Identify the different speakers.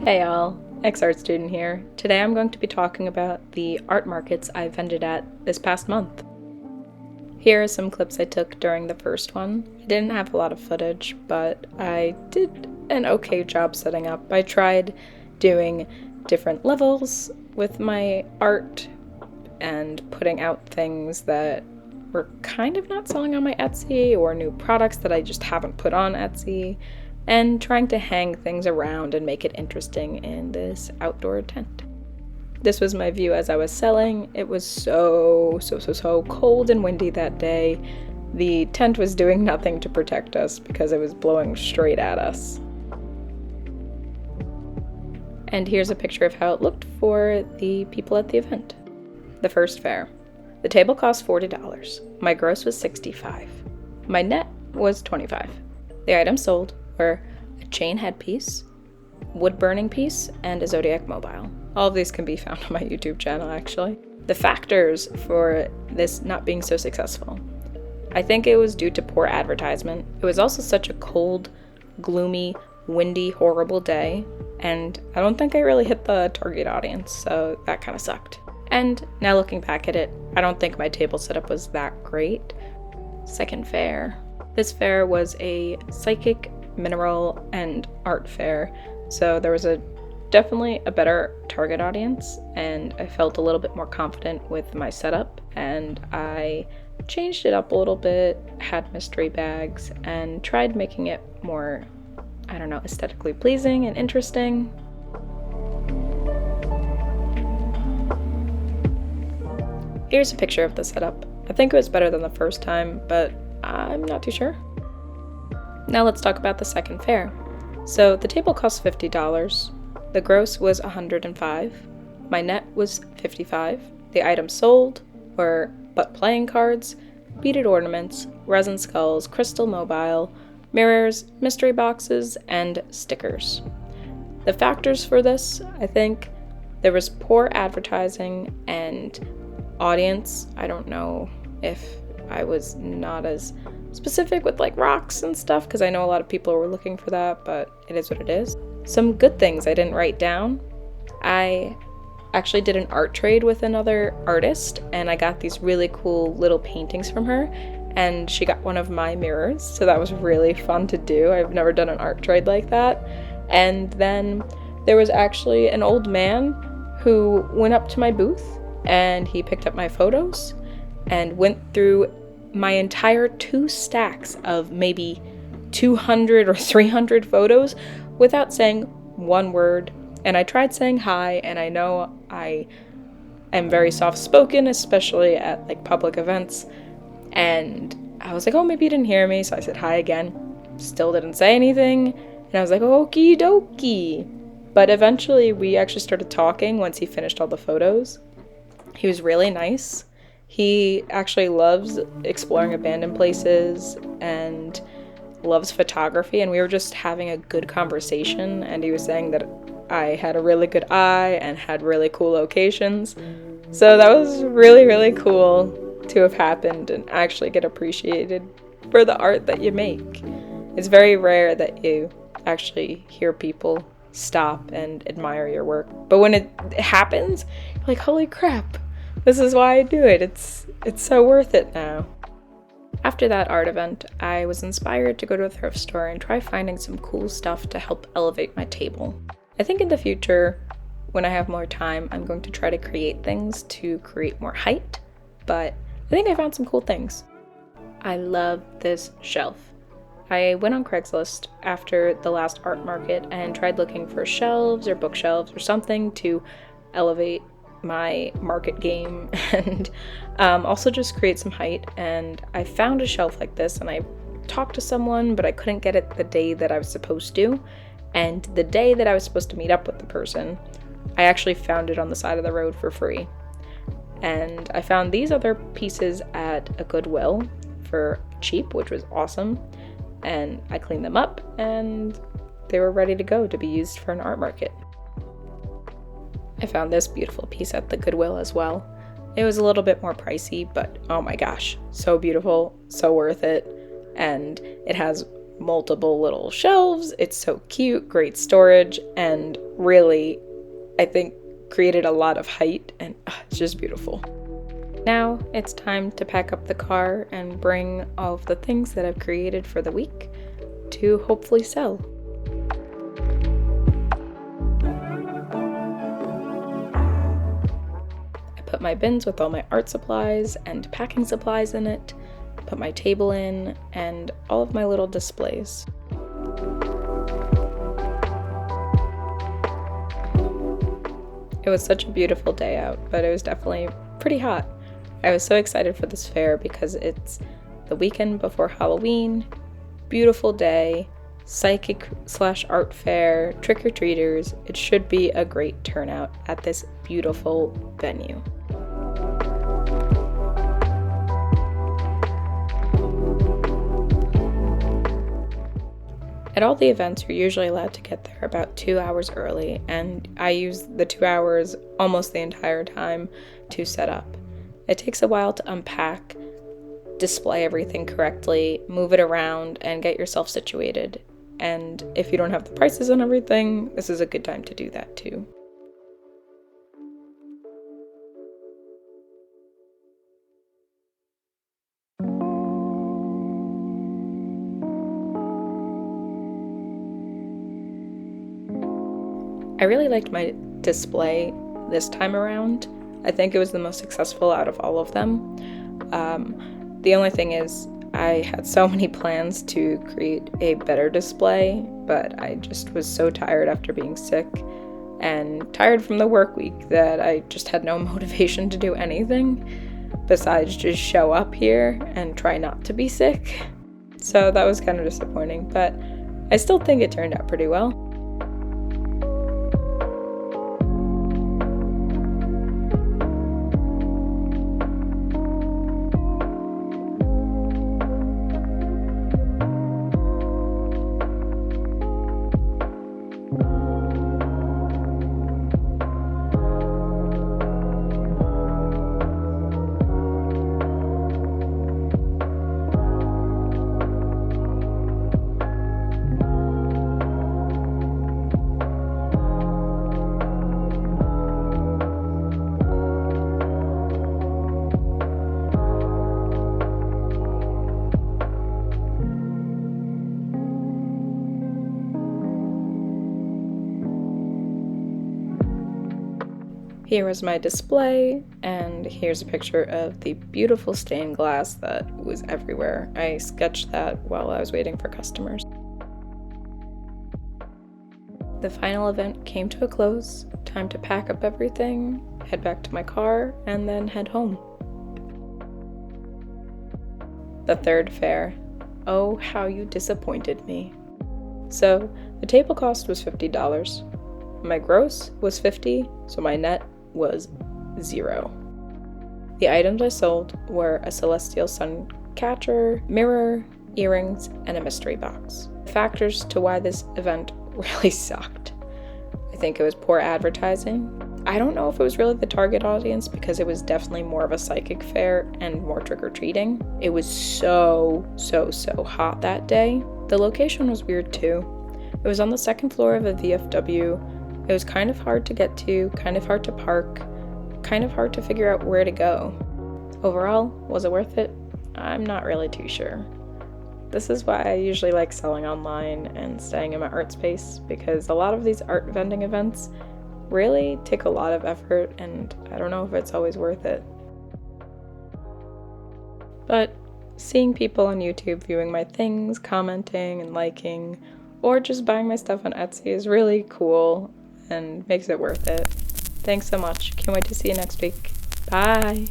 Speaker 1: Hey y'all, ex-art student here. Today I'm going to be talking about the art markets I vended at this past month. Here are some clips I took during the first one. I didn't have a lot of footage, but I did an okay job setting up. I tried doing different levels with my art and putting out things that were kind of not selling on my Etsy or new products that I just haven't put on Etsy, and trying to hang things around and make it interesting in this outdoor tent. This was my view as I was selling. It was so cold and windy that day. The tent was doing nothing to protect us because it was blowing straight at us. And here's a picture of how it looked for the people at the event. The first fair. The table cost $40. My gross was $65. My net was $25. The items sold were a chain headpiece, wood burning piece, and a Zodiac mobile. All of these can be found on my YouTube channel, actually. The factors for this not being so successful. I think it was due to poor advertisement. It was also such a cold, gloomy, windy, horrible day, and I don't think I really hit the target audience, so that kind of sucked. And now looking back at it, I don't think my table setup was that great. Second fair. This fair was a psychic, mineral, and art fair, so there was definitely a better target audience, and I felt a little bit more confident with my setup, and I changed it up a little bit, had mystery bags, and tried making it more, aesthetically pleasing and interesting. Here's a picture of the setup. I think it was better than the first time, but I'm not too sure. Now let's talk about the second fair. So the table cost $50. The gross was $105. My net was $55. The items sold were butt playing cards, beaded ornaments, resin skulls, crystal mobile, mirrors, mystery boxes, and stickers. The factors for this, I think there was poor advertising and audience. I don't know if I was not as specific with like rocks and stuff, because I know a lot of people were looking for that, but it is what it is. Some good things I didn't write down. I actually did an art trade with another artist, and I got these really cool little paintings from her, and she got one of my mirrors, so that was really fun to do. I've never done an art trade like that. And then there was actually an old man who went up to my booth, and he picked up my photos and went through my entire 2 stacks of maybe 200 or 300 photos without saying one word. And I tried saying hi, and I know I am very soft-spoken, especially at like public events, and I was like, oh, maybe you didn't hear me, so I said hi again. Still didn't say anything, and I was like, okie dokie. But eventually we actually started talking once he finished all the photos. He was really nice. He actually loves exploring abandoned places and loves photography, and we were just having a good conversation, and he was saying that I had a really good eye and had really cool locations. So that was really, really cool to have happened and actually get appreciated for the art that you make. It's very rare that you actually hear people stop and admire your work. But when it happens, you're like, holy crap, this is why I do it. It's so worth it now. After that art event, I was inspired to go to a thrift store and try finding some cool stuff to help elevate my table. I think in the future, when I have more time, I'm going to try to create things to create more height, but I think I found some cool things. I love this shelf. I went on Craigslist after the last art market and tried looking for shelves or bookshelves or something to elevate my market game and also just create some height. And I found a shelf like this, and I talked to someone, but I couldn't get it the day that I was supposed to. And the day that I was supposed to meet up with the person, I actually found it on the side of the road for free. And I found these other pieces at a Goodwill for cheap, which was awesome. And I cleaned them up, and they were ready to go to be used for an art market. I found this beautiful piece at the Goodwill as well. It was a little bit more pricey, but oh my gosh, so beautiful, so worth it. And it has multiple little shelves. It's so cute, great storage, and really, I think, created a lot of height, and it's just beautiful. Now it's time to pack up the car and bring all of the things that I've created for the week to hopefully sell. I put my bins with all my art supplies and packing supplies in it, put my table in, and all of my little displays. It was such a beautiful day out, but it was definitely pretty hot. I was so excited for this fair because it's the weekend before Halloween, beautiful day, psychic/art fair, trick-or-treaters. It should be a great turnout at this beautiful venue. At all the events, you're usually allowed to get there about 2 hours early, and I use the 2 hours almost the entire time to set up. It takes a while to unpack, display everything correctly, move it around, and get yourself situated. And if you don't have the prices on everything, this is a good time to do that too. I really liked my display this time around. I think it was the most successful out of all of them. The only thing is, I had so many plans to create a better display, but I just was so tired after being sick and tired from the work week that I just had no motivation to do anything besides just show up here and try not to be sick. So that was kind of disappointing, but I still think it turned out pretty well. Here was my display, and here's a picture of the beautiful stained glass that was everywhere. I sketched that while I was waiting for customers. The final event came to a close. Time to pack up everything, head back to my car, and then head home. The third fair. Oh, how you disappointed me. So, the table cost was $50. My gross was $50, so my net was $0. The items I sold were a celestial sun catcher, mirror, earrings, and a mystery box. Factors to why this event really sucked. I think it was poor advertising. I don't know if it was really the target audience because it was definitely more of a psychic fair and more trick-or-treating. It was so hot that day. The location was weird too. It was on the second floor of a VFW. It was kind of hard to get to, kind of hard to park, kind of hard to figure out where to go. Overall, was it worth it? I'm not really too sure. This is why I usually like selling online and staying in my art space, because a lot of these art vending events really take a lot of effort, and I don't know if it's always worth it. But seeing people on YouTube viewing my things, commenting and liking, or just buying my stuff on Etsy is really cool and makes it worth it. Thanks so much. Can't wait to see you next week. Bye!